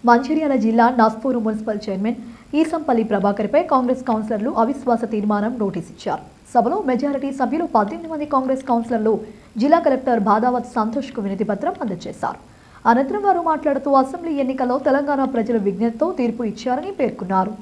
మంచిర్యాల జిల్లా Naspur municipal chairman Eesampalli ప్రభాకర్పై Congress కౌన్సిలర్లు అవిశ్వాస తీర్మానం నోటీస్ ఇచ్చారు. సభలో మెజారిటీ సభ్యులు 18 మంది కాంగ్రెస్ కౌన్సిలర్లు జిల్లా కలెక్టర్ బాదావత్ సంతోష్కు వినతి పత్రం అందజేశారు. అనంతరం వారు మాట్లాడుతూ అసెంబ్లీ ఎన్నికల్లో తెలంగాణ ప్రజల విజ్ఞతతో తీర్పు ఇచ్చారని పేర్కొన్నారు.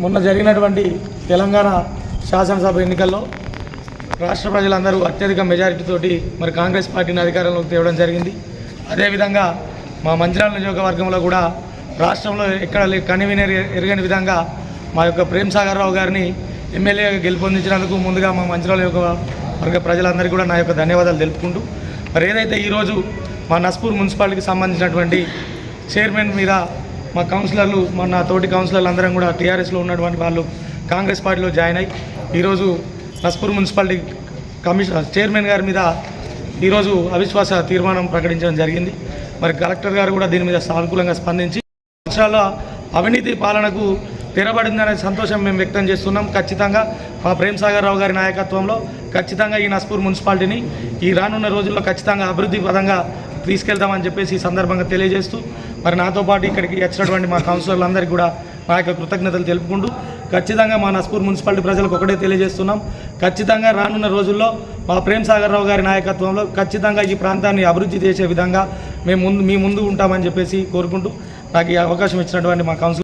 మొన్న జరిగినటువంటి తెలంగాణ శాసనసభ ఎన్నికల్లో రాష్ట్ర ప్రజలందరూ అత్యధిక మెజారిటీతోటి మరి కాంగ్రెస్ పార్టీని అధికారంలోకి తేవడం జరిగింది. అదేవిధంగా మా మంచిర్యాల నియోజకవర్గంలో కూడా రాష్ట్రంలో ఎక్కడ కనివిని ఎరగని విధంగా మా యొక్క ప్రేమ్ సాగర్ రావు గారిని ఎమ్మెల్యేగా గెలుపొందించినందుకు ముందుగా మా మంచిర్యాల నియోజకవర్గ ప్రజలందరికీ కూడా నా యొక్క ధన్యవాదాలు తెలుపుకుంటూ మరి ఏదైతే ఈరోజు మా నస్పూర్ మున్సిపాలిటీకి సంబంధించినటువంటి చైర్మన్ మీద మా కౌన్సిలర్లు మన తోటి కౌన్సిలర్లు అందరం కూడా టీఆర్ఎస్లో ఉన్నటువంటి వాళ్ళు కాంగ్రెస్ పార్టీలో జాయిన్ అయ్యి ఈరోజు నస్పూర్ మున్సిపాలిటీ చైర్మన్ గారి మీద ఈరోజు అవిశ్వాస తీర్మానం ప్రకటించడం జరిగింది. మరి కలెక్టర్ గారు కూడా దీని మీద సానుకూలంగా స్పందించి రాష్ట్రాల్లో అవినీతి పాలనకు తెరబడిందనే సంతోషం మేము వ్యక్తం చేస్తున్నాం. ఖచ్చితంగా మా ప్రేమ్ సాగర్ రావు గారి నాయకత్వంలో ఖచ్చితంగా ఈ నస్పూర్ మున్సిపాలిటీని ఈ రానున్న రోజుల్లో ఖచ్చితంగా అభివృద్ధి పదంగా తీసుకెళ్తామని చెప్పేసి ఈ సందర్భంగా తెలియజేస్తూ మరి నాతో పాటు ఇక్కడికి వచ్చినటువంటి మా కౌన్సిలర్లందరికీ కూడా మా యొక్క కృతజ్ఞతలు తెలుపుకుంటూ ఖచ్చితంగా మా నస్పూర్ మున్సిపాలిటీ ప్రజలకు ఒకటే తెలియజేస్తున్నాం. ఖచ్చితంగా రానున్న రోజుల్లో మా ప్రేమ్ సాగర్ రావు గారి నాయకత్వంలో ఖచ్చితంగా ఈ ప్రాంతాన్ని అభివృద్ధి చేసే విధంగా మేము మీ ముందు ఉంటామని చెప్పేసి కోరుకుంటూ నాకు ఈ అవకాశం ఇచ్చినటువంటి మా కౌన్సిలర్